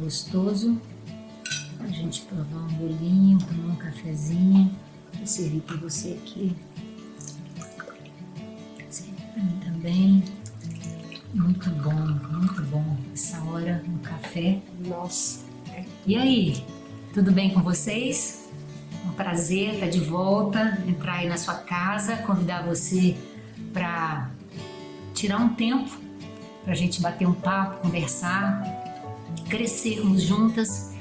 gostoso. A gente provar um bolinho, tomar um cafezinho. Vou servir para você aqui. Servir para mim também. Muito bom essa hora no café. Nossa. E aí, tudo bem com vocês? Um prazer estar de volta, entrar aí na sua casa, convidar você para tirar um tempo para a gente bater um papo, conversar, crescermos juntas,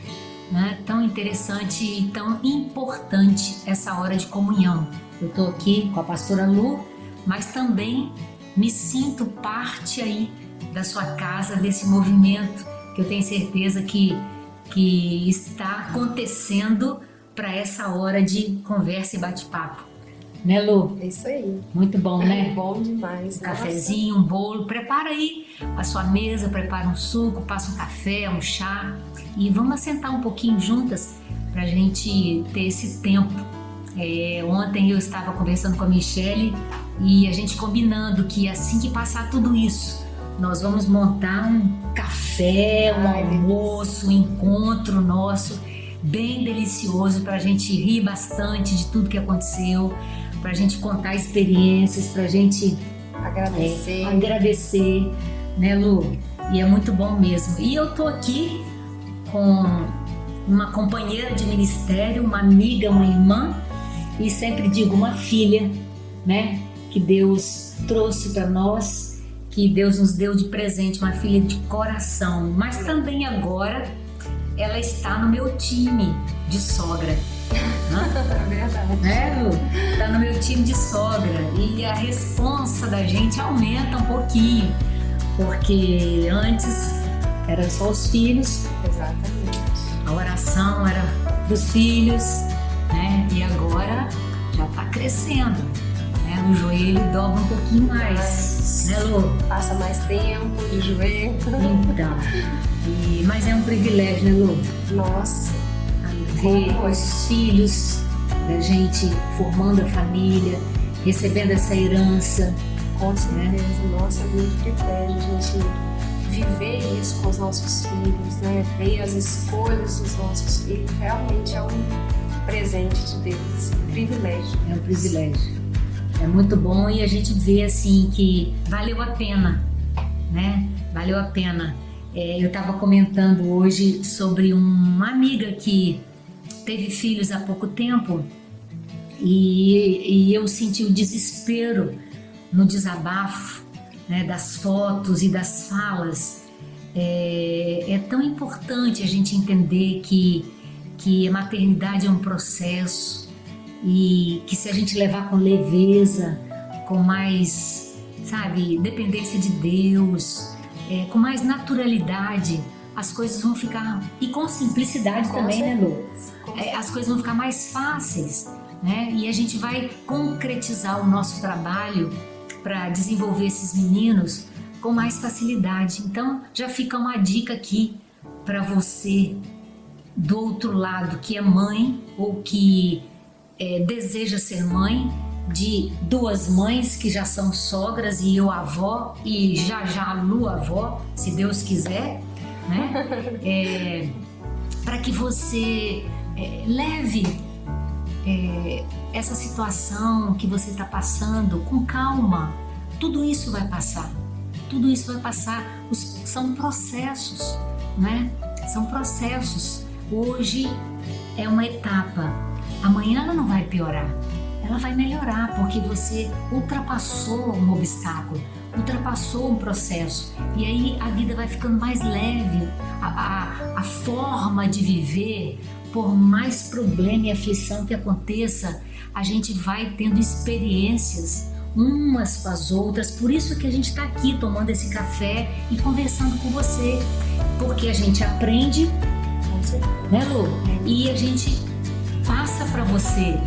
né? Tão interessante e tão importante essa hora de comunhão. Eu estou aqui com a pastora Lu, mas também me sinto parte aí da sua casa, desse movimento que eu tenho certeza que está acontecendo para essa hora de conversa e bate-papo. Né, Lu? É isso aí. Muito bom, né? É bom demais. Um cafezinho, um bolo. Prepara aí a sua mesa, prepara um suco, passa um café, um chá e vamos sentar um pouquinho juntas para a gente ter esse tempo. Ontem eu estava conversando com a Michele e a gente combinando que assim que passar tudo isso, nós vamos montar um café, um almoço, um encontro nosso bem delicioso para a gente rir bastante de tudo que aconteceu, para a gente contar experiências, para a gente agradecer, né, Lu? E é muito bom mesmo. E eu tô aqui com uma companheira de ministério, uma amiga, uma irmã e sempre digo uma filha, né? Que Deus trouxe para nós, que Deus nos deu de presente, uma filha de coração, mas também agora ela está no meu time de sogra. É verdade. Né, Lu? Está no meu time de sogra e a responsa da gente aumenta um pouquinho, porque antes era só os filhos. Exatamente. A oração era dos filhos, né? E agora já está crescendo. O joelho dobra um pouquinho mais, né, Lu? Passa mais tempo de joelho. Então, mas é um privilégio, né, Lu? Nossa. Ver os filhos da gente formando a família, recebendo essa herança. Com certeza, nossa, é muito privilégio a gente viver isso com os nossos filhos, né? Ver as escolhas dos nossos filhos, realmente é um presente de Deus, um privilégio. É um privilégio. É muito bom e a gente vê assim que valeu a pena, né? Valeu a pena. Eu estava comentando hoje sobre uma amiga que teve filhos há pouco tempo e eu senti o desespero no desabafo, né, das fotos e das falas. É tão importante a gente entender que a maternidade é um processo e que se a gente levar com leveza, com mais, sabe, dependência de Deus, com mais naturalidade, as coisas vão ficar, e com simplicidade também, né, Lu? As coisas vão ficar mais fáceis, né? E a gente vai concretizar o nosso trabalho para desenvolver esses meninos com mais facilidade. Então, já fica uma dica aqui para você do outro lado que é mãe ou que deseja ser mãe de duas mães que já são sogras e eu avó e já Lu avó, se Deus quiser, né? Para que você leve essa situação que você está passando com calma. Tudo isso vai passar. Tudo isso vai passar. São processos, né? São processos. Hoje é uma etapa. Amanhã ela não vai piorar. Ela vai melhorar porque você ultrapassou um obstáculo, ultrapassou um processo. E aí a vida vai ficando mais leve. A forma de viver, por mais problema e aflição que aconteça, a gente vai tendo experiências umas com as outras. Por isso que a gente está aqui tomando esse café e conversando com você, porque a gente aprende, né, Lu? E a gente passa para você,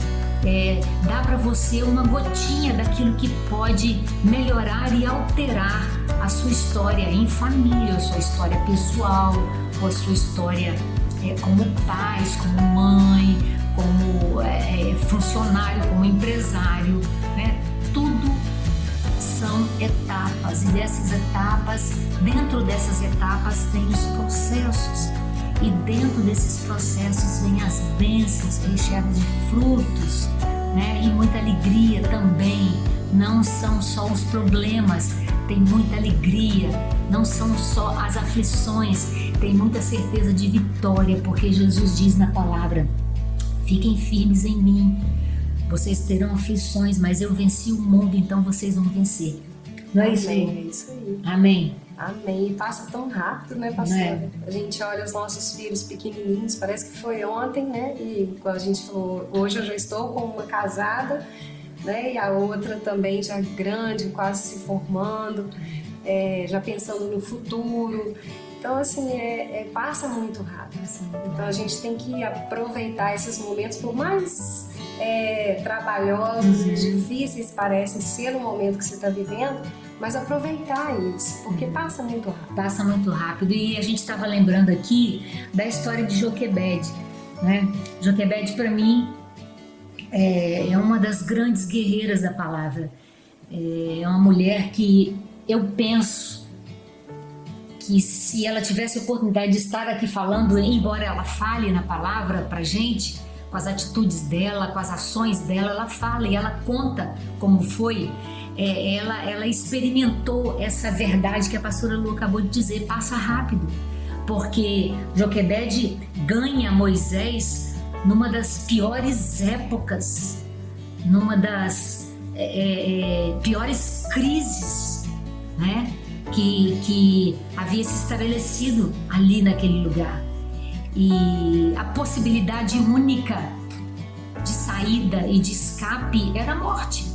dá para você uma gotinha daquilo que pode melhorar e alterar a sua história em família, a sua história pessoal, ou a sua história como pais, como mãe, como funcionário, como empresário, né? Tudo são etapas e dentro dessas etapas tem os processos. E dentro desses processos vem as bênçãos recheadas de frutos, né? E muita alegria também. Não são só os problemas, tem muita alegria. Não são só as aflições, tem muita certeza de vitória, porque Jesus diz na palavra: fiquem firmes em mim. Vocês terão aflições, mas eu venci o mundo, então vocês vão vencer. Não é isso? Amém, é isso aí. Amém. Amém. E passa tão rápido, né, pastora? É. A gente olha os nossos filhos pequenininhos, parece que foi ontem, né? E igual a gente falou, hoje eu já estou com uma casada, né? E a outra também já grande, quase se formando, já pensando no futuro. Então, assim, passa muito rápido. Então, a gente tem que aproveitar esses momentos, por mais trabalhosos e difíceis parecem ser o momento que você está vivendo, mas aproveitar eles, porque passa muito rápido. Passa muito rápido. E a gente estava lembrando aqui da história de Joquebede, né? Joquebede, para mim, é uma das grandes guerreiras da palavra. É uma mulher que eu penso que se ela tivesse a oportunidade de estar aqui falando, embora ela fale na palavra pra gente, com as atitudes dela, com as ações dela, ela fala e ela conta como foi. Ela experimentou essa verdade que a pastora Lu acabou de dizer, passa rápido, porque Joquebede ganha Moisés numa das piores épocas, numa das piores crises, né, que havia se estabelecido ali naquele lugar. E a possibilidade única de saída e de escape era a morte.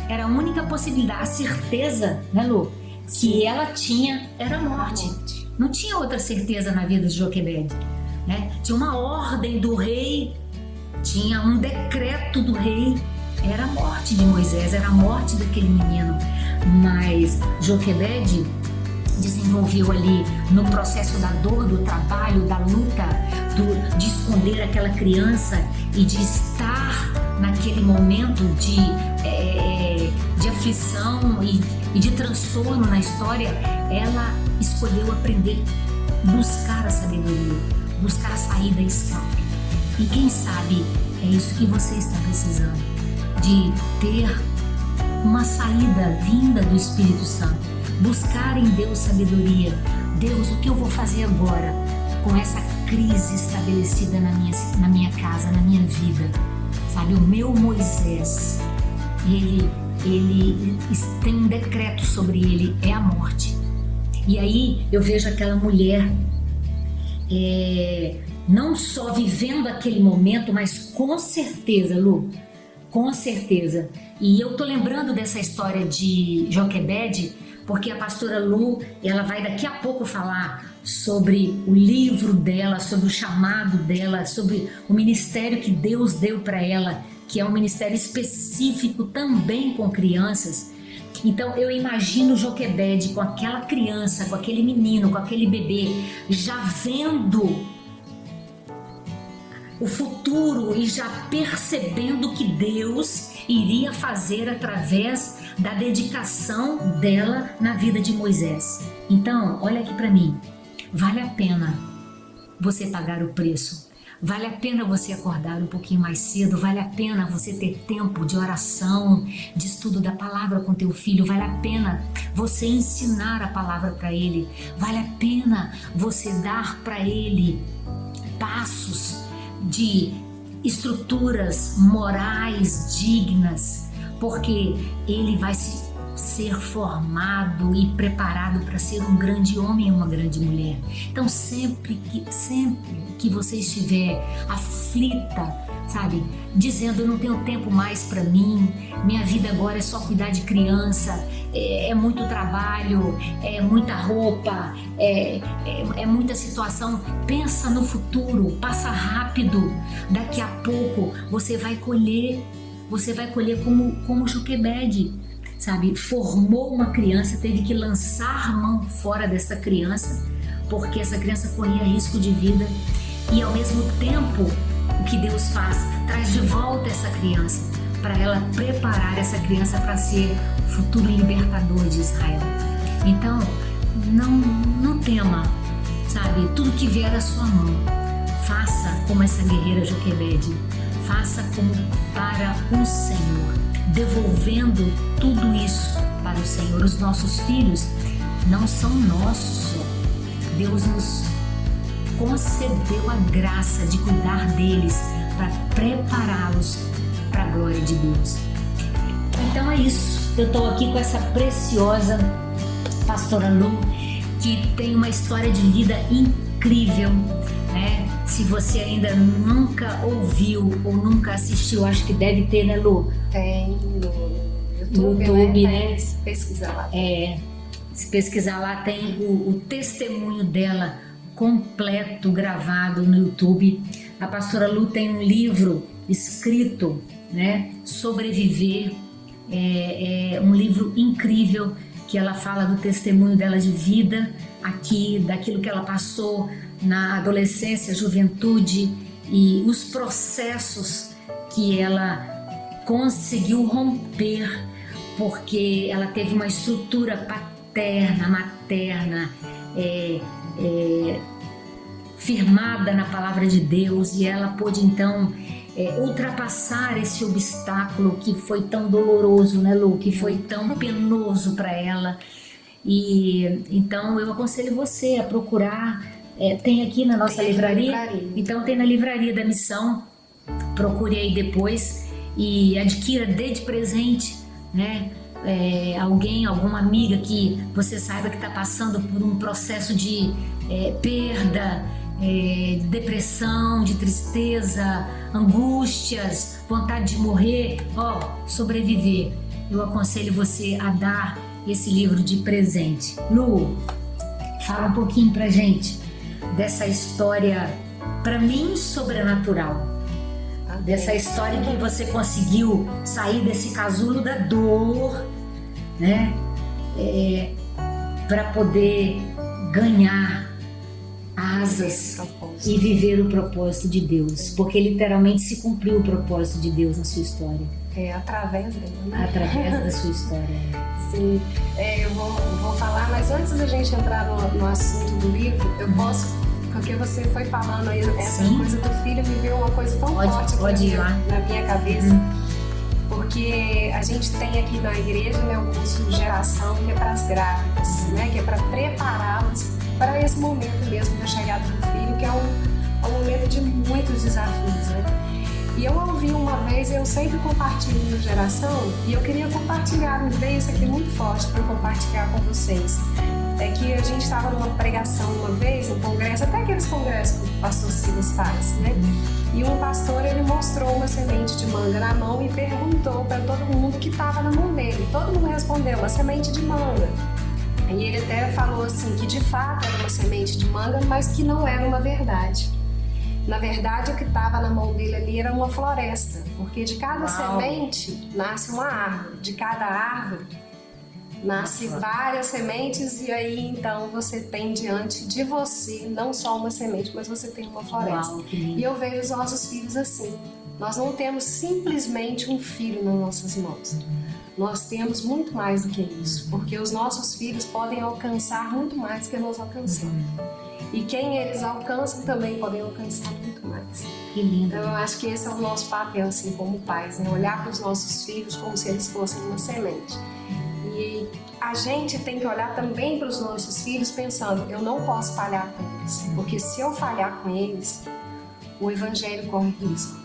Era a única possibilidade, a certeza, né, Lu, que ela tinha era a morte. Não tinha outra certeza na vida de Joquebede, né? Tinha uma ordem do rei, tinha um decreto do rei, era a morte de Moisés, era a morte daquele menino. Mas Joquebede desenvolveu ali no processo da dor, do trabalho, da luta, de esconder aquela criança e de estar naquele momento de aflição e de transtorno na história. Ela escolheu aprender, buscar a sabedoria, buscar a saída e escape. E quem sabe é isso que você está precisando, de ter uma saída vinda do Espírito Santo, buscar em Deus sabedoria. Deus, o que eu vou fazer agora com essa crise estabelecida na minha casa, na minha vida? Sabe, o meu Moisés, ele tem um decreto sobre ele, é a morte. E aí eu vejo aquela mulher não só vivendo aquele momento, mas com certeza, Lu, com certeza. E eu tô lembrando dessa história de Joquebede, porque a pastora Lu, ela vai daqui a pouco falar sobre o livro dela, sobre o chamado dela, sobre o ministério que Deus deu para ela, que é um ministério específico também com crianças. Então eu imagino Joquebede com aquela criança, com aquele menino, com aquele bebê, já vendo o futuro e já percebendo que Deus iria fazer através da dedicação dela na vida de Moisés. Então, olha aqui para mim, vale a pena você pagar o preço, vale a pena você acordar um pouquinho mais cedo, vale a pena você ter tempo de oração, de estudo da palavra com teu filho, vale a pena você ensinar a palavra para ele, vale a pena você dar para ele passos de estruturas morais dignas, porque ele vai ser formado e preparado para ser um grande homem e uma grande mulher. Então sempre que você estiver aflita, sabe, dizendo eu não tenho tempo mais para mim, minha vida agora é só cuidar de criança, é muito trabalho, é muita roupa, é muita situação, pensa no futuro, passa rápido, daqui a pouco você vai colher como Joquebede, sabe, formou uma criança, teve que lançar a mão fora dessa criança, porque essa criança corria risco de vida, e ao mesmo tempo o que Deus faz, traz de volta essa criança, para ela preparar essa criança para ser o futuro libertador de Israel. Então, não tema, sabe, tudo que vier à sua mão, faça como essa guerreira Joquebede, faça como para o Senhor, devolvendo tudo isso para o Senhor. Os nossos filhos não são nossos só. Deus nos concedeu a graça de cuidar deles para prepará-los para a glória de Deus. Então é isso. Eu estou aqui com essa preciosa pastora Lu, que tem uma história de vida incrível, né? Se você ainda nunca ouviu ou nunca assistiu, acho que deve ter, né, Lu? Tem no YouTube, né? Pesquisar lá. Se pesquisar lá, tem o testemunho dela completo, gravado no YouTube. A pastora Lu tem um livro escrito, né, Sobreviver. É um livro incrível, que ela fala do testemunho dela de vida aqui, daquilo que ela passou na adolescência, juventude e os processos que ela conseguiu romper, porque ela teve uma estrutura paterna, materna, firmada na palavra de Deus, e ela pôde então ultrapassar esse obstáculo que foi tão doloroso, né, Lu? Que foi tão penoso para ela. E então eu aconselho você a procurar, tem aqui na nossa livraria, então tem na Livraria da Missão, procure aí depois e adquira, dê de presente, né? Alguma amiga que você saiba que está passando por um processo de perda, de depressão, de tristeza, angústias, vontade de morrer, sobreviver. Eu aconselho você a dar esse livro de presente. Lu, fala um pouquinho pra gente dessa história, pra mim, sobrenatural. Dessa história que você conseguiu sair desse casulo da dor, né? Para poder ganhar asas e viver o propósito de Deus, porque literalmente se cumpriu o propósito de Deus na sua história. Através dela, né? Através da sua história. Sim, eu vou falar, mas antes da gente entrar no assunto do livro, eu posso, porque você foi falando aí, essa coisa do filho, me veio uma coisa tão forte na minha cabeça. Porque a gente tem aqui na igreja, né, um curso de geração que é para as grávidas, né, que é para prepará-las para esse momento mesmo da chegada do filho, que é um momento de muitos desafios, né? E eu ouvi uma vez, eu sempre compartilho no Geração, e eu queria compartilhar, me veio isso aqui muito forte para compartilhar com vocês. É que a gente estava numa pregação uma vez, um congresso, até aqueles congressos que o pastor Silas faz, né? E um pastor, ele mostrou uma semente de manga na mão e perguntou para todo mundo que estava na mão dele. Todo mundo respondeu, uma semente de manga. E ele até falou assim, que de fato era uma semente de manga, mas que não era uma verdade. Na verdade, o que estava na mão dele ali era uma floresta, porque de cada semente nasce uma árvore, de cada árvore nasce várias sementes, e aí então você tem diante de você não só uma semente, mas você tem uma floresta. E eu vejo os nossos filhos assim. Nós não temos simplesmente um filho nas nossas mãos. Nós temos muito mais do que isso, porque os nossos filhos podem alcançar muito mais do que nós alcançamos. E quem eles alcançam também podem alcançar muito mais. Que lindo. Então eu acho que esse é o nosso papel, assim, como pais, né? Olhar para os nossos filhos como se eles fossem uma semente. E a gente tem que olhar também para os nossos filhos pensando, eu não posso falhar com eles, porque se eu falhar com eles, o evangelho corre risco.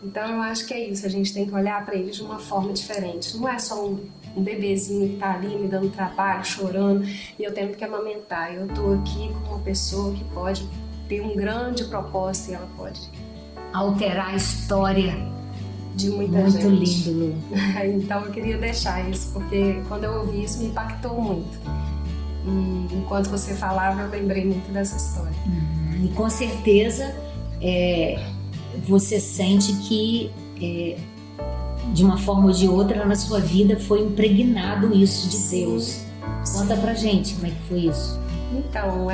Então eu acho que é isso, a gente tem que olhar para eles de uma forma diferente. Não é só um bebezinho que está ali me dando trabalho, chorando, e eu tendo que amamentar. Eu estou aqui com uma pessoa que pode ter um grande propósito e ela pode alterar a história de muita gente. Muito lindo, Lu. Então eu queria deixar isso, porque quando eu ouvi isso me impactou muito. E enquanto você falava, eu lembrei muito dessa história. E com certeza você sente que de uma forma ou de outra na sua vida foi impregnado isso de Deus. Conta pra gente como é que foi isso. Então,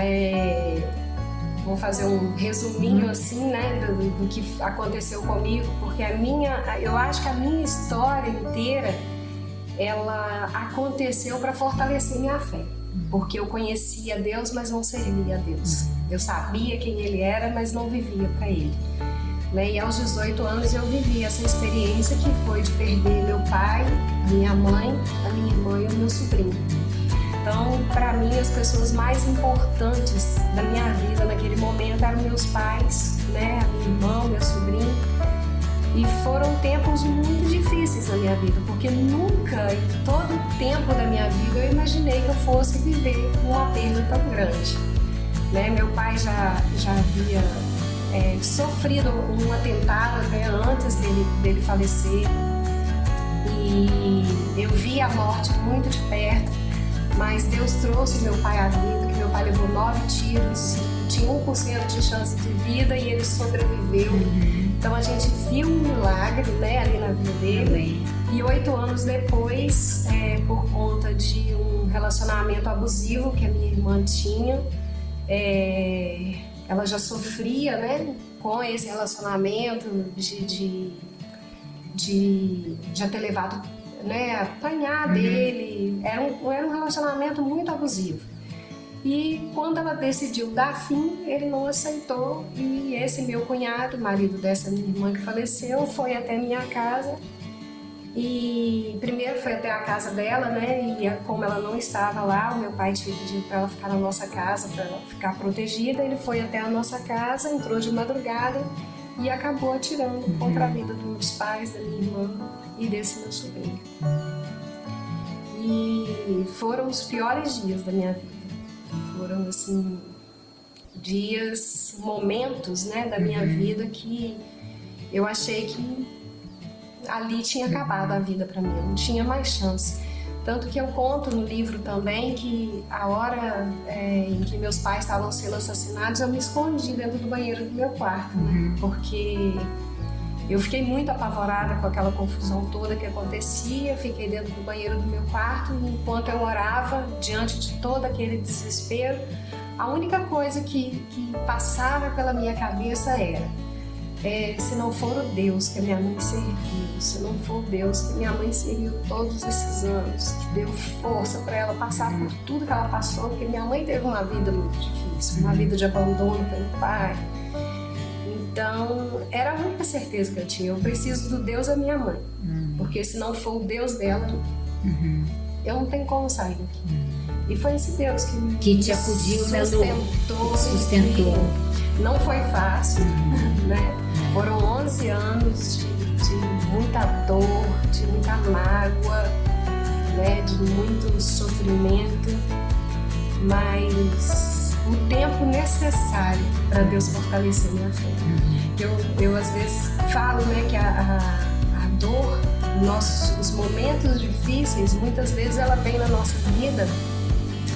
vou fazer um resuminho assim, né, do que aconteceu comigo, porque eu acho que a minha história inteira, ela aconteceu para fortalecer minha fé, porque eu conhecia Deus, mas não servia a Deus. Eu sabia quem ele era, mas não vivia para ele. Né? E aos 18 anos eu vivi essa experiência que foi de perder meu pai, a minha mãe, a minha irmã e o meu sobrinho. Então, para mim, as pessoas mais importantes da minha vida naquele momento eram meus pais, né? A minha irmã, o meu sobrinho. E foram tempos muito difíceis na minha vida, porque nunca, em todo o tempo da minha vida, eu imaginei que eu fosse viver uma perda tão grande. Né? Meu pai já havia sofrido um atentado até antes dele falecer, e eu vi a morte muito de perto, mas Deus trouxe meu pai à vida, que meu pai levou 9 tiros, tinha 1% de chance de vida e ele sobreviveu. Então a gente viu um milagre, né, ali na vida dele. E 8 anos depois, por conta de um relacionamento abusivo que a minha irmã tinha, ela já sofria, né, com esse relacionamento de já ter levado, né, apanhar dele. Era um relacionamento muito abusivo. E quando ela decidiu dar fim, ele não aceitou, e esse meu cunhado, marido dessa minha irmã que faleceu, foi até minha casa. E primeiro foi até a casa dela, né? E como ela não estava lá, o meu pai tinha pedido para ela ficar na nossa casa, para ela ficar protegida. Ele foi até a nossa casa, entrou de madrugada e acabou atirando contra a vida dos meus pais, da minha irmã e desse meu sobrinho. E foram os piores dias da minha vida. Foram, assim, dias, momentos, né, da minha vida que eu achei que ali tinha acabado a vida para mim, eu não tinha mais chance. Tanto que eu conto no livro também que a hora em que meus pais estavam sendo assassinados, eu me escondi dentro do banheiro do meu quarto, né, porque eu fiquei muito apavorada com aquela confusão toda que acontecia. Fiquei dentro do banheiro do meu quarto enquanto eu orava, diante de todo aquele desespero. A única coisa que passava pela minha cabeça era: se não for o Deus que a minha mãe serviu, se não for o Deus que minha mãe serviu todos esses anos, que deu força para ela passar por tudo que ela passou, porque minha mãe teve uma vida muito difícil, uma vida de abandono pelo pai. Então, era a única certeza que eu tinha. Eu preciso do Deus da minha mãe. Porque se não for o Deus dela, eu não tenho como sair daqui. E foi esse Deus que te acudiu, sustentou. Não foi fácil, né? Foram 11 anos de muita dor, de muita mágoa, né? De muito sofrimento. Mas o tempo necessário para Deus fortalecer minha fé. Eu às vezes falo, né, que a dor, os momentos difíceis, muitas vezes ela vem na nossa vida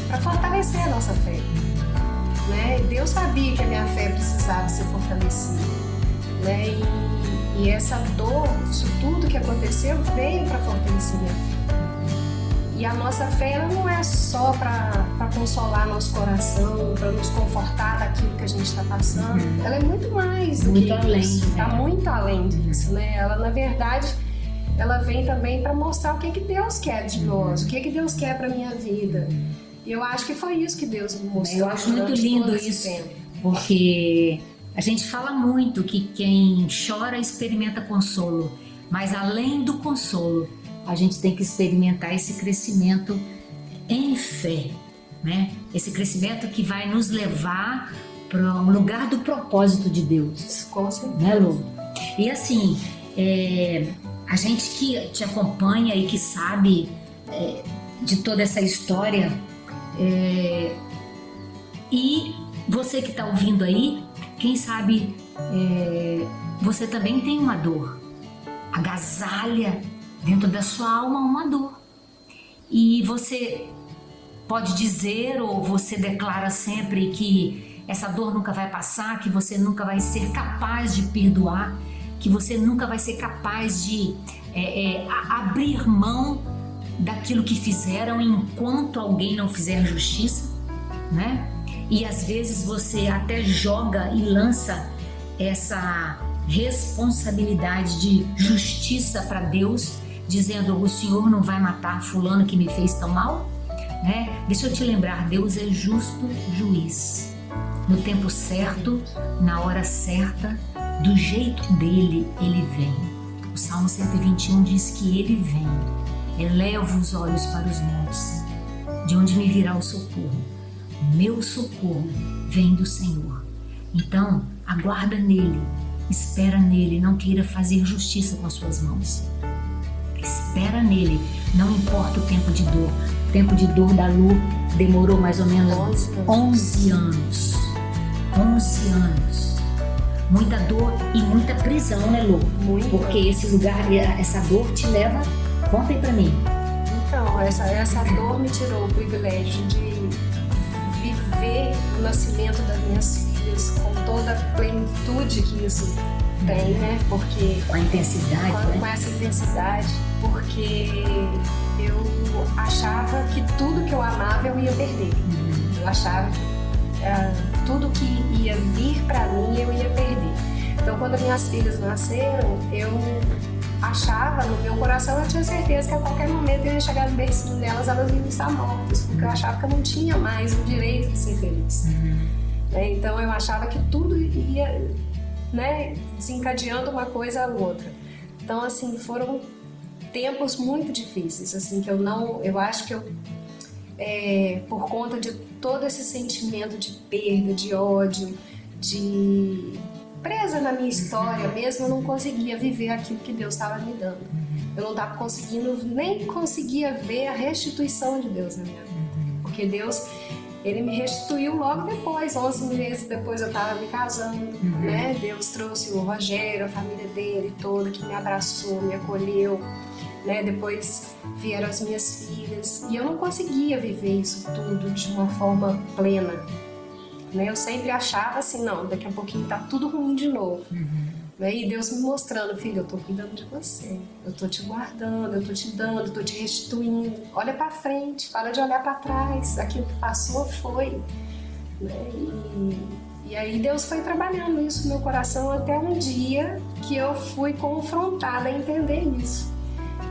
para fortalecer a nossa fé. Né? Deus sabia que a minha fé precisava ser fortalecida. Né? E essa dor, isso tudo que aconteceu, veio para fortalecer minha fé. E a nossa fé ela não é só para consolar nosso coração, para nos confortar daquilo que a gente está passando. Ela é muito mais do que isso. Está muito além disso, né? Ela, na verdade, ela vem também para mostrar o que Deus quer de nós, o que Deus quer para minha vida. E eu acho que foi isso que Deus me mostrou. Eu acho muito lindo isso, porque a gente fala muito que quem chora experimenta consolo, mas além do consolo, a gente tem que experimentar esse crescimento em fé, né? Esse crescimento que vai nos levar para um lugar do propósito de Deus. Com certeza. Né, Lu? E assim, a gente que te acompanha e que sabe de toda essa história, e você que está ouvindo aí, quem sabe você também tem uma dor, agasalha dentro da sua alma uma dor, e você pode dizer, ou você declara sempre que essa dor nunca vai passar, que você nunca vai ser capaz de perdoar, que você nunca vai ser capaz de abrir mão daquilo que fizeram enquanto alguém não fizer justiça, né? E às vezes você até joga e lança essa responsabilidade de justiça para Deus, dizendo: o Senhor não vai matar fulano que me fez tão mal, né? Deixa eu te lembrar, Deus é justo juiz. No tempo certo, na hora certa, do jeito dele, ele vem. O Salmo 121 diz que ele vem. Elevo os olhos para os montes, de onde me virá o socorro. Meu socorro vem do Senhor. Então, aguarda nele, espera nele, não queira fazer justiça com as suas mãos. Espera nele, não importa o tempo de dor. O tempo de dor da Lu demorou mais ou menos 11 anos. 11 anos. Muita dor e muita prisão, né, Lu? Muito. Porque esse lugar, essa dor te leva... Conta aí pra mim. Então, essa dor me tirou o privilégio de viver o nascimento das minhas filhas com toda a plenitude que isso tem, né? Porque Com a intensidade, com essa intensidade, porque eu achava que tudo que eu amava eu ia perder. Eu achava que tudo que ia vir pra mim eu ia perder. Então, quando minhas filhas nasceram, eu achava, no meu coração, eu tinha certeza que a qualquer momento eu ia chegar no bercinho delas, elas iam estar mortas, porque eu achava que eu não tinha mais o direito de ser feliz. Então, eu achava que tudo ia, né, desencadeando uma coisa a outra. Então, assim, foram tempos muito difíceis, assim, que eu acho que por conta de todo esse sentimento de perda, de ódio, de presa na minha história mesmo, eu não conseguia viver aquilo que Deus estava me dando. Eu não estava conseguindo, nem conseguia ver a restituição de Deus na minha vida. Porque Deus, Ele me restituiu logo depois, 11 meses depois eu estava me casando, né? Deus trouxe o Rogério, a família dele toda, que me abraçou, me acolheu, né? Depois vieram as minhas filhas, e eu não conseguia viver isso tudo de uma forma plena. Eu sempre achava assim, não, daqui a pouquinho tá tudo ruim de novo. E Deus me mostrando, filho, eu tô cuidando de você, eu tô te guardando, eu tô te dando, eu tô te restituindo. Olha pra frente, para de olhar pra trás, aquilo que passou foi. E aí Deus foi trabalhando isso no meu coração até um dia que eu fui confrontada a entender isso.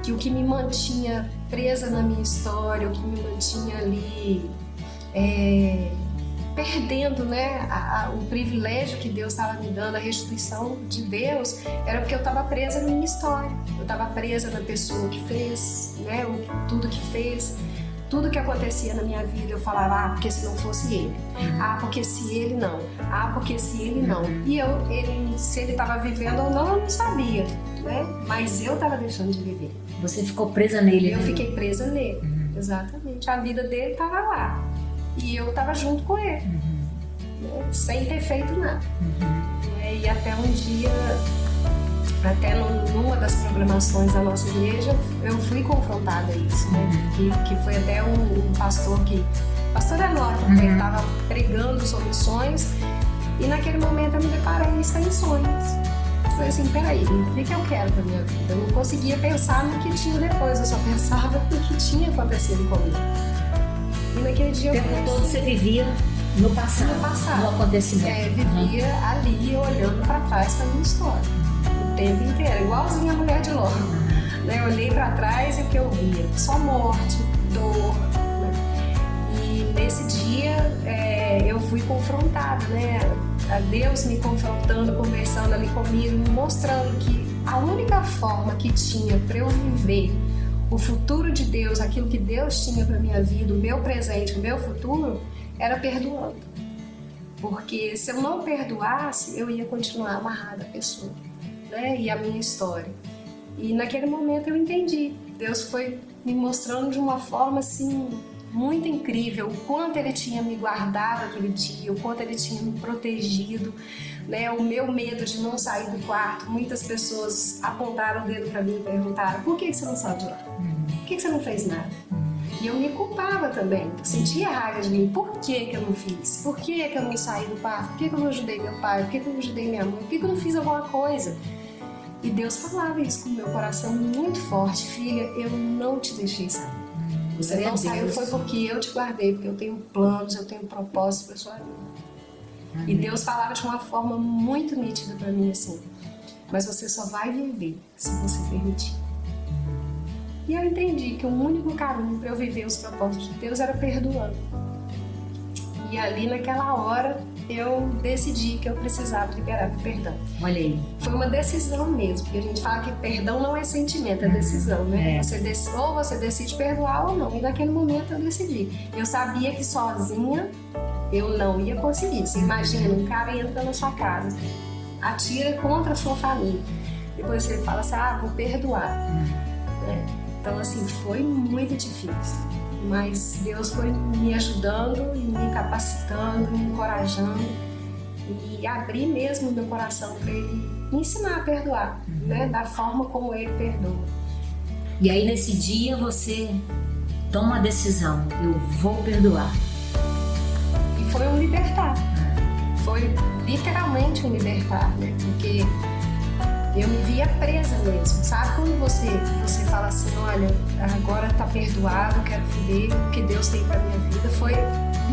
Que o que me mantinha presa na minha história, o que me mantinha ali perdendo, né, o privilégio que Deus estava me dando, a restituição de Deus, era porque eu estava presa na minha história. Eu estava presa na pessoa que fez, né, tudo que fez, tudo que acontecia na minha vida. Eu falava, porque se não fosse ele, porque se ele não, porque se ele não. E se ele estava vivendo ou não, eu não sabia, né? Mas eu estava deixando de viver. Você ficou presa nele? Eu fiquei presa nele, exatamente. A vida dele estava lá. E eu estava junto com ele, né, sem ter feito nada. E até um dia, até numa das programações da nossa igreja, eu fui confrontada a isso, né? Que foi até um pastor pastor Enório, ele estava pregando sobre sonhos, e naquele momento eu me deparei sem sonhos. Eu falei assim, peraí, o que eu quero pra minha vida? Eu não conseguia pensar no que tinha depois, eu só pensava no que tinha acontecido comigo. E naquele dia o tempo todo você vivia no passado, no acontecimento. Vivia ali olhando para trás para minha história, o tempo inteiro, igualzinha a mulher de Ló. Eu olhei para trás e o que eu via? Só morte, dor. E nesse dia eu fui confrontada, né? A Deus me confrontando, conversando ali comigo, me mostrando que a única forma que tinha para eu viver o futuro de Deus, aquilo que Deus tinha para minha vida, o meu presente, o meu futuro, era perdoando. Porque se eu não perdoasse, eu ia continuar amarrada à pessoa, né? E a minha história. E naquele momento eu entendi. Deus foi me mostrando de uma forma assim muito incrível o quanto Ele tinha me guardado aquele dia, o quanto Ele tinha me protegido, né? O meu medo de não sair do quarto. Muitas pessoas apontaram o dedo para mim e perguntaram: por que você não saiu de lá? Por que você não fez nada? E eu me culpava também, eu sentia raiva de mim. Por que eu não fiz? Por que eu não saí do quarto? Por que eu não ajudei meu pai? Por que eu não ajudei minha mãe? Por que eu não fiz alguma coisa? E Deus falava isso com o meu coração muito forte: filha, eu não te deixei sair. Você não saiu foi porque eu te guardei, porque eu tenho planos, eu tenho propósitos para sua vida. E Deus falava de uma forma muito nítida para mim assim: mas você só vai viver se você permitir. E eu entendi que o único caminho para eu viver os propósitos de Deus era perdoando. E ali naquela hora eu decidi que eu precisava liberar o perdão. Olha aí. Foi uma decisão mesmo, porque a gente fala que perdão não é sentimento, é decisão, né? Ou você decide perdoar ou não. E naquele momento eu decidi. Eu sabia que sozinha eu não ia conseguir. Você imagina, um cara entra na sua casa, atira contra a sua família. Depois você fala assim, vou perdoar. Então, assim, foi muito difícil. Mas Deus foi me ajudando e me capacitando, me encorajando e abrir mesmo meu coração para Ele me ensinar a perdoar, né? Da forma como Ele perdoa. E aí nesse dia você toma a decisão, eu vou perdoar. E foi um libertar. Foi literalmente um libertar, né? Porque eu me via presa mesmo, sabe? Quando você fala assim, olha, agora tá perdoado, quero viver o que Deus tem pra minha vida. Foi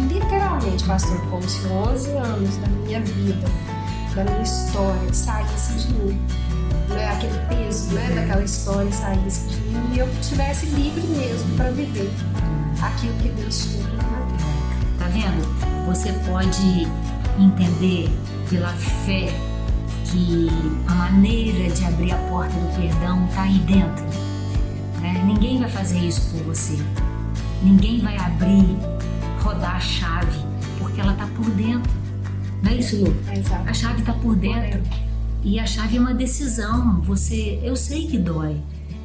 literalmente, pastor, como se 11 anos da minha vida, da minha história, saísse de mim. Né? Aquele peso, né, daquela história saísse de mim e eu estivesse livre mesmo pra viver aquilo que Deus tinha pra minha vida. Tá vendo? Você pode entender pela fé que a maneira de abrir a porta do perdão está aí dentro. Ninguém vai fazer isso por você. Ninguém vai abrir, rodar a chave, porque ela está por dentro. Não é isso, Lu? Exato. A chave está por dentro. E a chave é uma decisão. Eu sei que dói.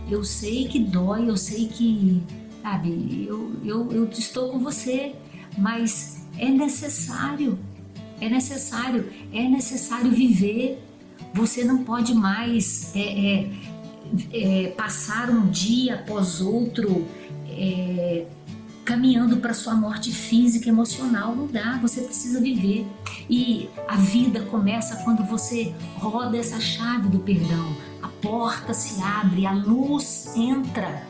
Eu sei que dói, eu sei que, sabe, eu estou com você, mas é necessário. É necessário viver. Você não pode mais passar um dia após outro caminhando para sua morte física e emocional. Não dá, você precisa viver. E a vida começa quando você roda essa chave do perdão. A porta se abre, a luz entra.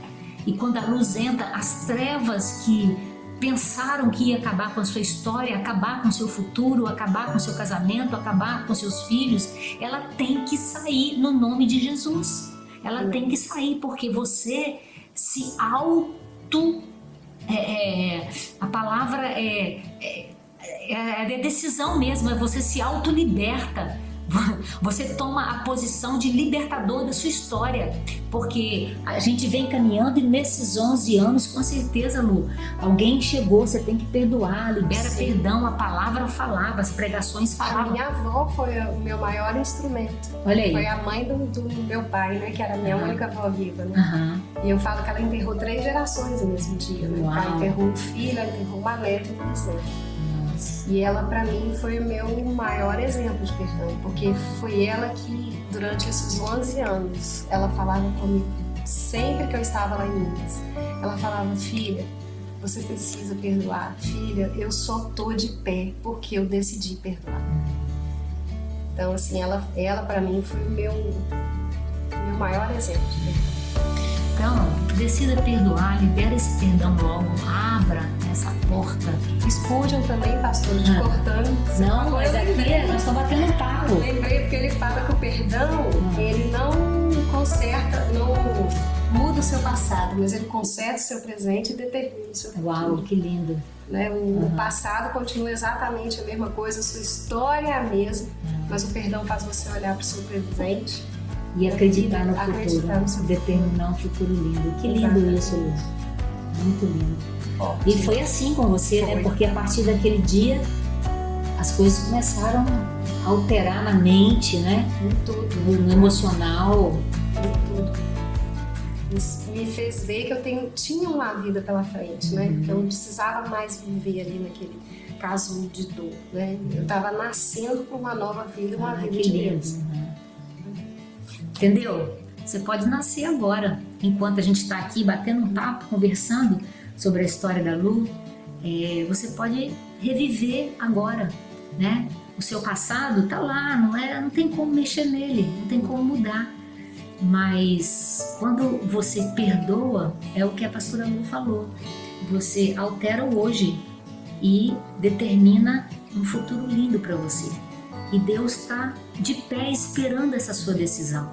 E quando a luz entra, as trevas que pensaram que ia acabar com a sua história, acabar com o seu futuro, acabar com o seu casamento, acabar com seus filhos, ela tem que sair no nome de Jesus. Ela tem que sair porque você se a palavra é decisão mesmo, é você se autoliberta. Você toma a posição de libertador da sua história, porque a gente vem caminhando e nesses 11 anos, com certeza, Lu, alguém chegou, você tem que perdoar, libera perdão, a palavra falava, as pregações falavam. A minha avó foi o meu maior instrumento. Olha aí. Foi a mãe do meu pai, né, que era a minha única avó viva, né? E eu falo que ela enterrou 3 gerações no mesmo dia, né? O pai enterrou um filho, ela enterrou uma neta e um bisneto. E ela, para mim, foi o meu maior exemplo de perdão, porque foi ela que, durante esses 11 anos, ela falava comigo, sempre que eu estava lá em Minas, ela falava, filha, você precisa perdoar, filha, eu só tô de pé porque eu decidi perdoar. Então, assim, ela para mim, foi o meu maior exemplo de perdão. Então, decida perdoar, libera esse perdão logo, abra essa porta. Spurgeon também, pastor, te cortando. Não, mas aqui nós estamos batendo papo. Lembrei porque ele fala que o perdão, ele não conserta, não muda o seu passado, mas ele conserta o seu presente e determina o seu futuro. Uau, que lindo. Né? O passado continua exatamente a mesma coisa, a sua história é a mesma, mas o perdão faz você olhar para o seu presente e acreditar no futuro, determinar um futuro lindo. Que lindo. Exatamente. Isso, Lu. Muito lindo. Ótimo. E foi assim com você, né? Porque a partir daquele dia as coisas começaram a alterar na mente, né? Em tudo. No emocional. Em tudo. Me fez ver que eu tinha uma vida pela frente, né? Que eu não precisava mais viver ali naquele casulo de dor, né? Eu estava nascendo para uma nova vida, uma vida de Deus. Entendeu? Você pode nascer agora, enquanto a gente está aqui batendo um papo, conversando sobre a história da Lu. Você pode reviver agora, né? O seu passado tá lá, não tem como mexer nele, não tem como mudar. Mas quando você perdoa, é o que a pastora Lu falou. Você altera o hoje e determina um futuro lindo para você. E Deus está de pé esperando essa sua decisão,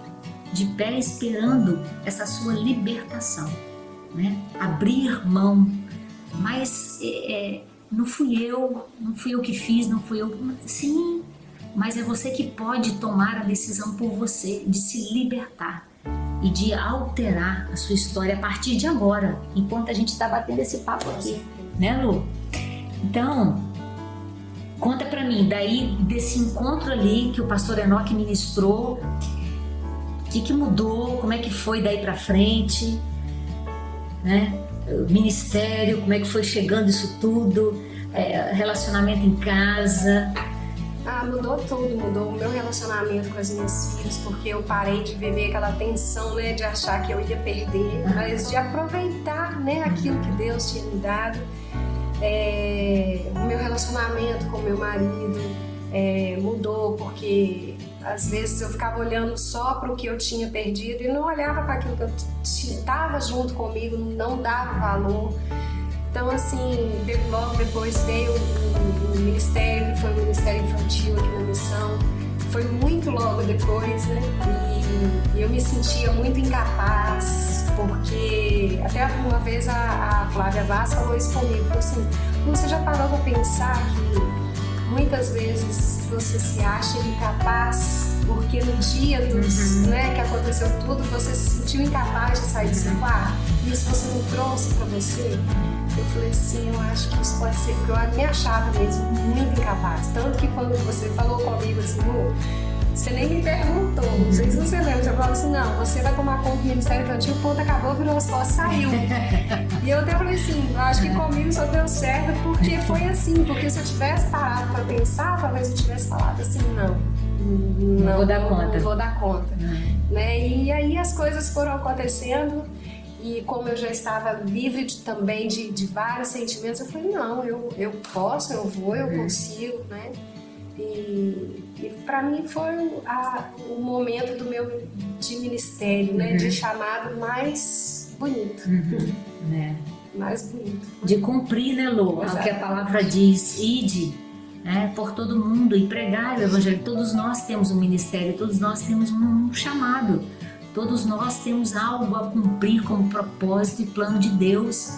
de pé esperando essa sua libertação, né? Abrir mão. Mas não fui eu que fiz, não fui eu. Sim, mas é você que pode tomar a decisão por você de se libertar e de alterar a sua história a partir de agora, enquanto a gente está batendo esse papo aqui, né, Lu? Então, conta pra mim, daí desse encontro ali que o pastor Enoque ministrou, o que mudou, como é que foi daí pra frente, né? O ministério, como é que foi chegando isso tudo, relacionamento em casa. Mudou tudo, mudou o meu relacionamento com as minhas filhas, porque eu parei de viver aquela tensão, né, de achar que eu ia perder, mas de aproveitar, né, aquilo que Deus tinha me dado. O meu relacionamento com o meu marido mudou, porque às vezes eu ficava olhando só para o que eu tinha perdido e não olhava para aquilo que estava junto comigo, não dava valor. Então, assim, logo depois veio o ministério, que foi o Ministério Infantil aqui na Missão. Foi muito logo depois, né? E eu me sentia muito incapaz, porque até uma vez a Flávia Vaz falou isso comigo, falou assim, você já parou para pensar que muitas vezes você se acha incapaz porque no dia né, que aconteceu tudo, você se sentiu incapaz de sair do seu quarto? E isso você não trouxe para você? Eu falei assim, eu acho que isso pode ser, porque eu me achava mesmo muito incapaz. Tanto que quando você falou comigo assim, você nem me perguntou, não sei se você lembra, você falou assim, não, você vai tomar conta do Ministério Infantil, o ponto acabou, virou as costas, saiu. E eu até falei assim, eu acho que comigo só deu certo porque foi assim, porque se eu tivesse parado para pensar, talvez eu tivesse falado assim, não vou dar conta. Não vou dar conta. Né? E aí as coisas foram acontecendo e como eu já estava livre também de vários sentimentos, eu falei, não, eu posso, eu vou, eu consigo, né? E para mim foi o momento de ministério, né? De chamado mais bonito. Mais bonito. De cumprir, né, Lu? O que a palavra diz, ide por todo mundo e pregar o evangelho. Todos nós temos um ministério, todos nós temos um chamado, todos nós temos algo a cumprir como propósito e plano de Deus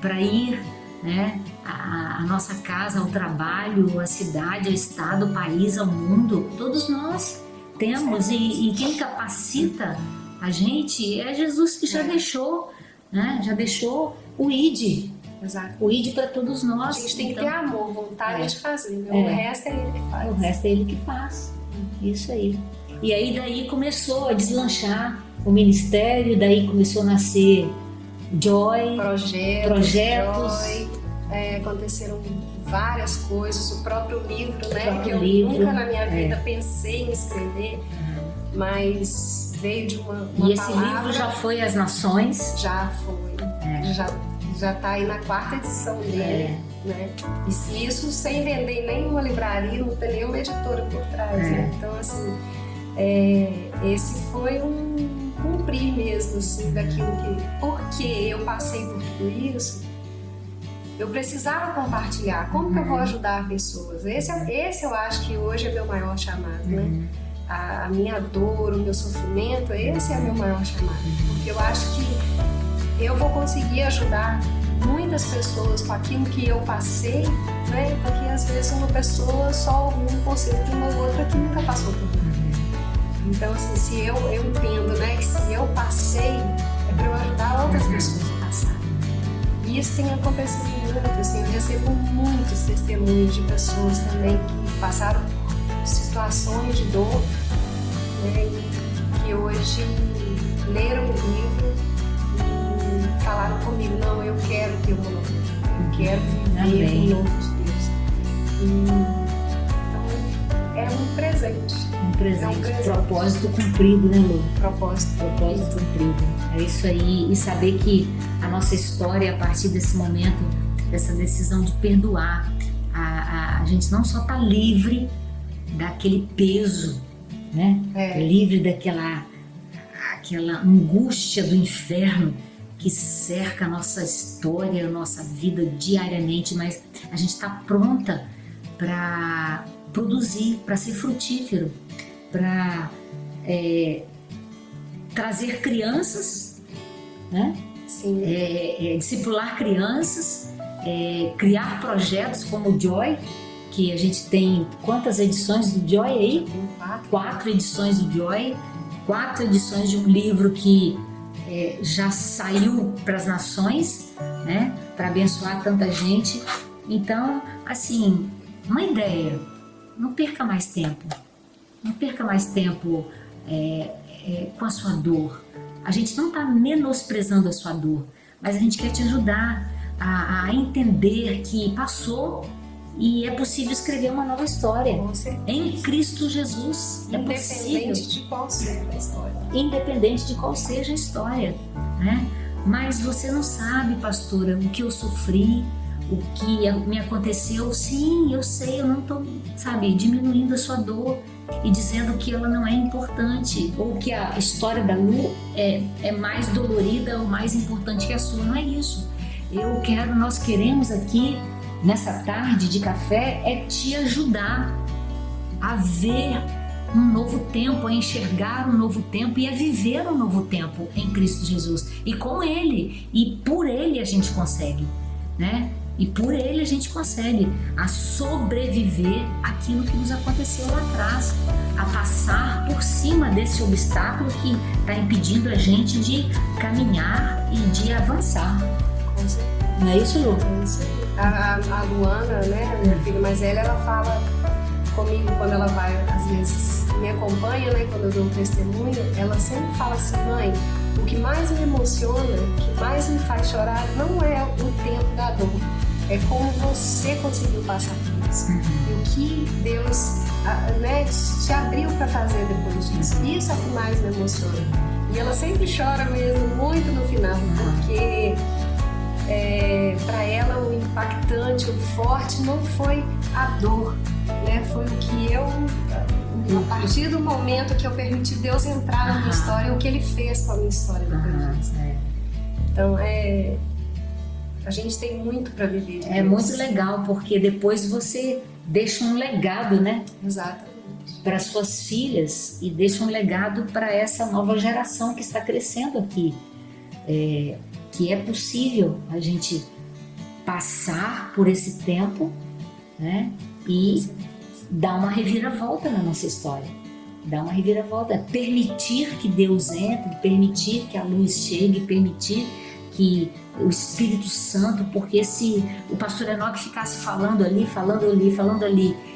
para ir, né, a nossa casa, ao trabalho, à cidade, ao estado, ao país, ao mundo. Todos nós temos e quem capacita a gente é Jesus, que já deixou, né, já deixou o ID. Exato. O ID para todos nós. A gente tem que ter amor, vontade de fazer, né? O resto é Ele que faz. O resto é Ele que faz. Isso aí. E aí daí começou a deslanchar o ministério, daí começou a nascer Joy, projetos. Joy, aconteceram várias coisas, o próprio livro, né? Que eu nunca na minha vida pensei em escrever, mas veio de uma E esse palavra. livro já foi às nações? Já foi. Já está aí na 4ª edição dele, né? E isso sem vender nenhuma livraria, não tem nenhuma editora por trás, né? Então, assim, esse foi um cumprir mesmo, assim, daquilo que... Porque eu passei por tudo isso, eu precisava compartilhar. Como que eu vou ajudar pessoas? Esse eu acho que hoje é meu maior chamado, né? A minha dor, o meu sofrimento, esse é meu maior chamado. Porque eu acho que eu vou conseguir ajudar muitas pessoas com aquilo que eu passei, né? Porque às vezes uma pessoa só ouve um conselho de uma outra que nunca passou por mim. Então, assim, se eu entendo, né, que se eu passei, é para eu ajudar outras pessoas a passar. E isso tem acontecido muito, assim, eu recebo muitos testemunhos de pessoas também que passaram por situações de dor, né, e que hoje leram o livro e falaram comigo, não, eu quero ter uma nova vida, eu quero viver o novo de Deus. Então, é um presente. Um presente. Propósito cumprido, né, Lu? Propósito cumprido. É isso aí. E saber que a nossa história, a partir desse momento, dessa decisão de perdoar, a gente não só está livre daquele peso, né? Livre daquela angústia do inferno que cerca a nossa história, a nossa vida diariamente, mas a gente está pronta para produzir, para ser frutífero, para trazer crianças, né? Sim. Discipular crianças criar projetos como o Joy, que a gente tem quantas edições do Joy aí? 4 edições do Joy, 4 edições de um livro que já saiu para as nações, né, para abençoar tanta gente. Então, assim, uma ideia, não perca mais tempo, com a sua dor. A gente não está menosprezando a sua dor, mas a gente quer te ajudar a entender que passou e é possível escrever uma nova história em Cristo Jesus. É Independente de qual seja a história. Independente de qual seja a história, né? Mas você não sabe, pastora, o que eu sofri, o que me aconteceu. Sim, eu sei, eu não estou, diminuindo a sua dor e dizendo que ela não é importante, ou que a história da Lu é mais dolorida ou mais importante que a sua. Não é isso. Nós queremos aqui, nessa tarde de café, te ajudar a ver um novo tempo, a enxergar um novo tempo e a viver um novo tempo em Cristo Jesus. E com Ele, e por Ele a gente consegue, né? E por Ele a gente consegue a sobreviver aquilo que nos aconteceu lá atrás, a passar por cima desse obstáculo que está impedindo a gente de caminhar e de avançar. Não é isso, Lu? É isso aí. A Luana, né, minha filha mais velha, ela fala comigo quando ela vai, às vezes me acompanha, né, quando eu dou um testemunho, ela sempre fala assim: mãe, o que mais me emociona, o que mais me faz chorar não é o tempo da dor, é como você conseguiu passar por isso. E o que Deus, né, te abriu para fazer depois disso. Isso é o que mais me emociona. E ela sempre chora mesmo, muito no final, porque para ela o impactante, o forte não foi a dor, né? Foi o que a partir do momento que eu permiti Deus entrar na minha história, o que Ele fez com a minha história depois disso. Então a gente tem muito para viver. É muito legal, porque depois você deixa um legado, né? Exatamente. Para suas filhas, e deixa um legado para essa nova geração que está crescendo aqui. Que é possível a gente passar por esse tempo, né, e dar uma reviravolta na nossa história. Dar uma reviravolta, permitir que Deus entre, permitir que a luz chegue, permitir que o Espírito Santo, porque se o pastor Enoque ficasse falando ali,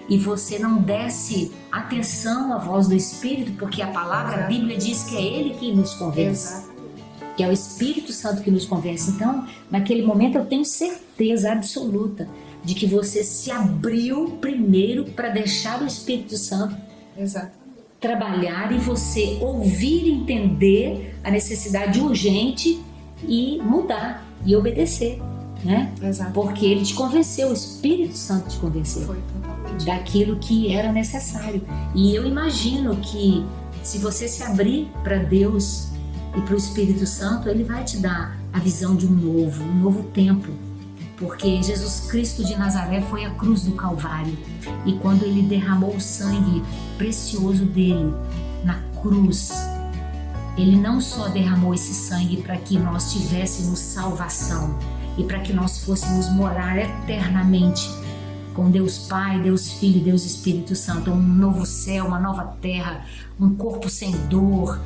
e você não desse atenção à voz do Espírito, porque a palavra, a Bíblia diz que é Ele que nos convence. Que é o Espírito Santo que nos convence. Então, naquele momento eu tenho certeza absoluta de que você se abriu primeiro para deixar o Espírito Santo trabalhar e você ouvir e entender a necessidade urgente e mudar e obedecer, né? Porque ele te convenceu, o Espírito Santo te convenceu. Foi totalmente daquilo que era necessário. E eu imagino que se você se abrir para Deus e para o Espírito Santo, Ele vai te dar a visão de um novo tempo. Porque Jesus Cristo de Nazaré foi à cruz do Calvário. E quando Ele derramou o sangue precioso dele na cruz, Ele não só derramou esse sangue para que nós tivéssemos salvação e para que nós fôssemos morar eternamente com Deus Pai, Deus Filho e Deus Espírito Santo, um novo céu, uma nova terra, um corpo sem dor,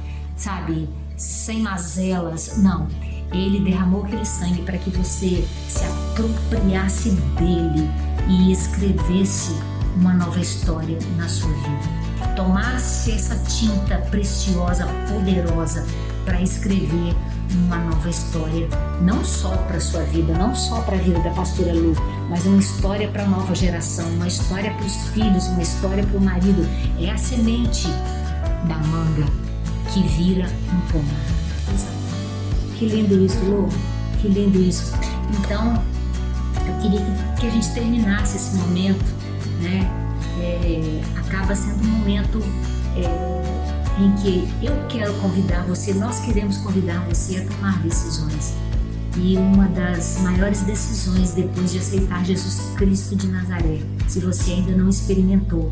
sem mazelas. Não, Ele derramou aquele sangue para que você se apropriasse dele e escrevesse uma nova história na sua vida. Tomasse essa tinta preciosa, poderosa, para escrever uma nova história, não só para a sua vida, não só para a vida da pastora Lu, mas uma história para a nova geração, uma história para os filhos, uma história para o marido. É a semente da manga que vira um pomar. Que lindo isso, Lu, que lindo isso. Então, eu queria que a gente terminasse esse momento, né? Acaba sendo um momento em que eu quero convidar você, nós queremos convidar você a tomar decisões. E uma das maiores decisões depois de aceitar Jesus Cristo de Nazaré, se você ainda não experimentou,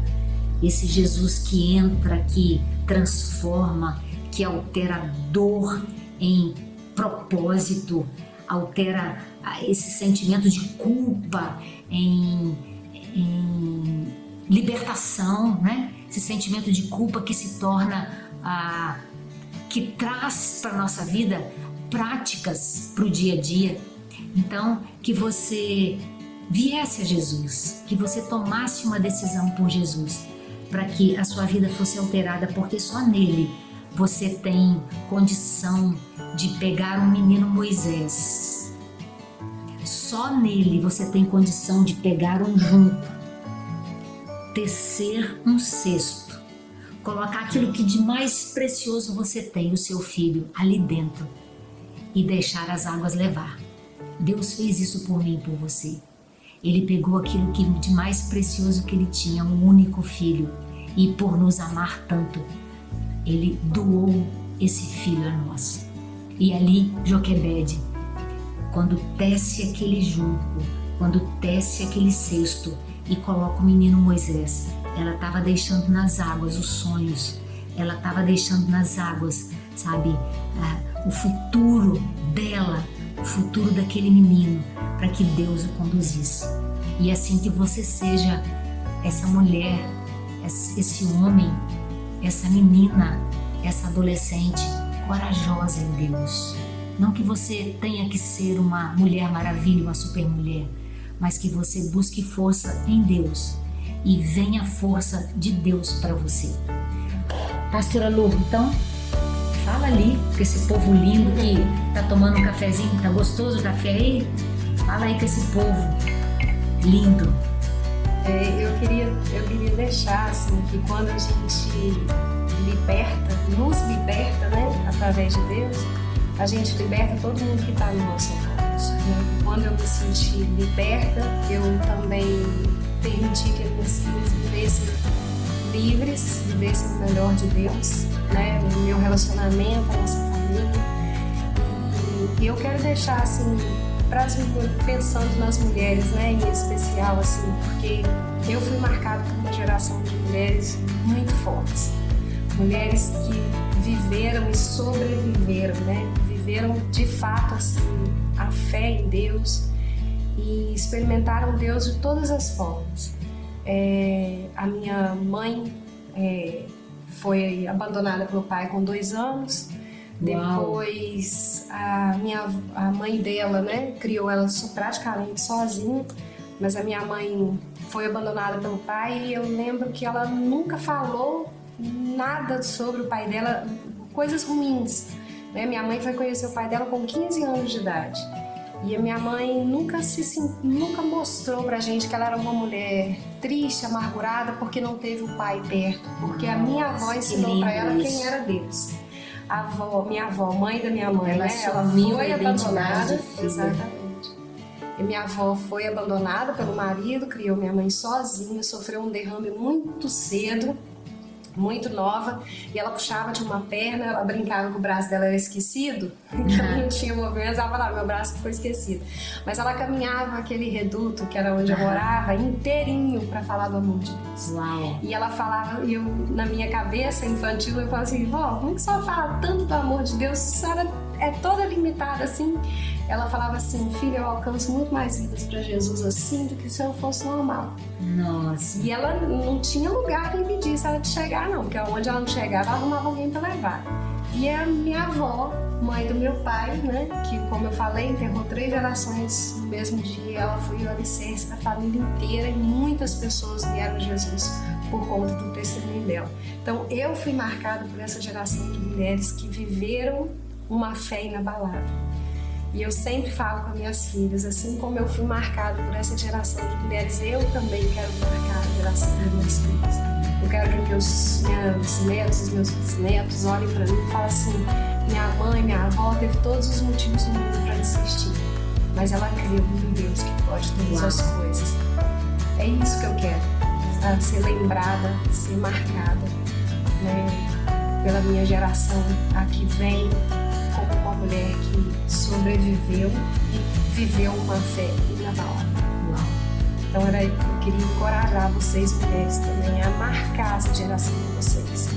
esse Jesus que entra, que transforma, que altera a dor em propósito, altera esse sentimento de culpa em libertação, né? Esse sentimento de culpa que se torna, que traz para a nossa vida práticas para o dia a dia. Então, que você viesse a Jesus, que você tomasse uma decisão por Jesus, para que a sua vida fosse alterada, porque só nele você tem condição de pegar um menino Moisés. Só nele você tem condição de pegar um junco, tecer um cesto, colocar aquilo que de mais precioso você tem, o seu filho, ali dentro e deixar as águas levar. Deus fez isso por mim e por você. Ele pegou aquilo que de mais precioso que ele tinha, um único filho, e por nos amar tanto, ele doou esse filho a nós. E ali, Joquebede, quando tece aquele junco, quando tece aquele cesto e coloca o menino Moisés, ela estava deixando nas águas os sonhos, ela estava deixando nas águas, sabe, o futuro dela, o futuro daquele menino, para que Deus o conduzisse. E assim que você seja essa mulher, esse homem, essa menina, essa adolescente corajosa em Deus. Não que você tenha que ser uma mulher maravilha, uma super mulher, mas que você busque força em Deus e venha a força de Deus para você. Pastora Lu, então, fala ali com esse povo lindo que tá tomando um cafezinho, tá gostoso o café aí? Fala aí com esse povo lindo. Eu queria deixar assim, que quando a gente nos liberta, né, através de Deus, a gente liberta todo mundo que está no nosso lado. Né? Quando eu me senti liberta, eu também permiti que as minhas filhas vivessem livres, vivessem o melhor de Deus, né, no meu relacionamento, a nossa família. E eu quero deixar assim, pensando nas mulheres, né, em especial, assim, porque eu fui marcada por uma geração de mulheres muito fortes, mulheres que viveram e sobreviveram, né, viveram de fato assim, a fé em Deus e experimentaram Deus de todas as formas. A minha mãe foi abandonada pelo pai com 2 anos. Depois a mãe dela, né, criou ela praticamente sozinha, mas a minha mãe foi abandonada pelo pai e eu lembro que ela nunca falou nada sobre o pai dela, coisas ruins, né? Minha mãe foi conhecer o pai dela com 15 anos de idade e a minha mãe nunca mostrou pra gente que ela era uma mulher triste, amargurada porque não teve o pai perto, porque a minha avó ensinou pra ela quem era Deus. Minha avó, mãe da minha mãe, ela foi abandonada, exatamente. E minha avó foi abandonada pelo marido, criou minha mãe sozinha, sofreu um derrame muito cedo, muito nova, e ela puxava de uma perna, ela brincava que o braço dela era esquecido, que ela não tinha movimento, ela falava, meu braço foi esquecido. Mas ela caminhava aquele reduto, que era onde eu morava, inteirinho para falar do amor de Deus. Uau. E ela falava, e eu, na minha cabeça infantil, eu falava assim, vó, como que a senhora fala tanto do amor de Deus? A senhora é toda limitada assim. Ela falava assim, filha, eu alcanço muito mais vidas para Jesus assim do que se eu fosse normal. Nossa. E ela não tinha lugar para impedir ela de chegar, não, porque onde ela não chegava, ela arrumava alguém para levar. E a minha avó, mãe do meu pai, né, que, como eu falei, enterrou 3 gerações no mesmo dia, ela foi o alicerce da família inteira e muitas pessoas vieram a Jesus por conta do testemunho dela. Então, eu fui marcada por essa geração de mulheres que viveram uma fé inabalável. E eu sempre falo com as minhas filhas, assim como eu fui marcada por essa geração de mulheres, eu também quero marcar a geração das minhas filhas. Eu quero que meus netos, os meus bisnetos olhem para mim e falem assim, minha mãe, minha avó teve todos os motivos do mundo para desistir, mas ela creu em Deus que pode todas as coisas. É isso que eu quero, sabe? Ser lembrada, ser marcada, né, pela minha geração, a que vem como uma mulher que sobreviveu e viveu uma fé inabalável. Então eu queria encorajar vocês, mulheres, também a marcar essa geração de vocês.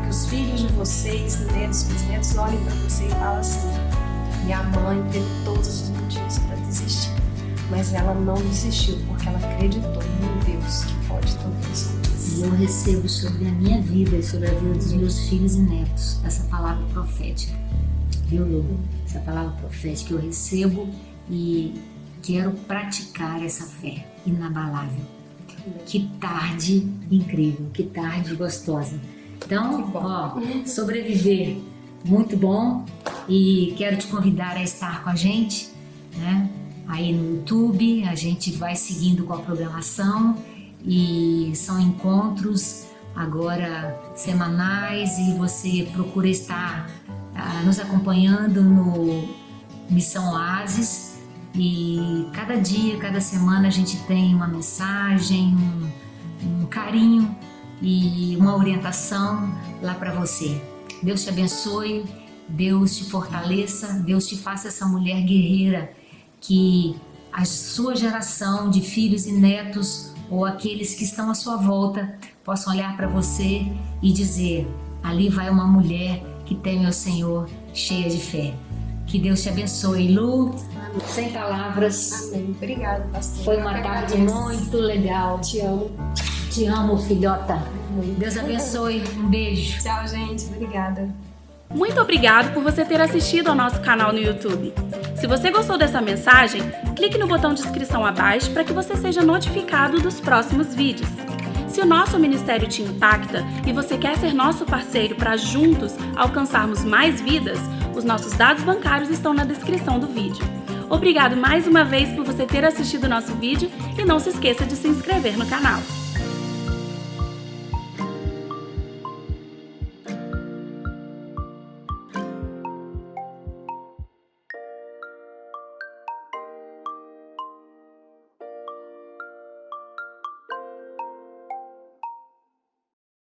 Que os filhos de vocês, netos, bisnetos, olhem para você e falem assim, minha mãe teve todos os motivos para desistir. Mas ela não desistiu porque ela acreditou no Deus que pode todas as coisas. E eu recebo sobre a minha vida e sobre a vida dos meus filhos e netos essa palavra profética. Viu, Lu? Essa palavra profética eu recebo e quero praticar essa fé inabalável. Que tarde incrível, que tarde gostosa. Então, ó, sobreviver, muito bom. E quero te convidar a estar com a gente, né? Aí no YouTube, a gente vai seguindo com a programação e são encontros agora semanais e você procura estar nos acompanhando no Missão Oásis e cada dia, cada semana a gente tem uma mensagem, um carinho e uma orientação lá para você. Deus te abençoe, Deus te fortaleça, Deus te faça essa mulher guerreira que a sua geração de filhos e netos ou aqueles que estão à sua volta possam olhar para você e dizer: ali vai uma mulher que teme ao Senhor, cheia de fé. Que Deus te abençoe, Lu. Sem palavras. Amém. Obrigada, pastor. Foi uma tarde muito legal. Te amo. Te amo, filhota. Deus abençoe. Um beijo. Tchau, gente. Obrigada. Muito obrigado por você ter assistido ao nosso canal no YouTube. Se você gostou dessa mensagem, clique no botão de inscrição abaixo para que você seja notificado dos próximos vídeos. Se o nosso ministério te impacta e você quer ser nosso parceiro para juntos alcançarmos mais vidas, os nossos dados bancários estão na descrição do vídeo. Obrigado mais uma vez por você ter assistido o nosso vídeo e não se esqueça de se inscrever no canal.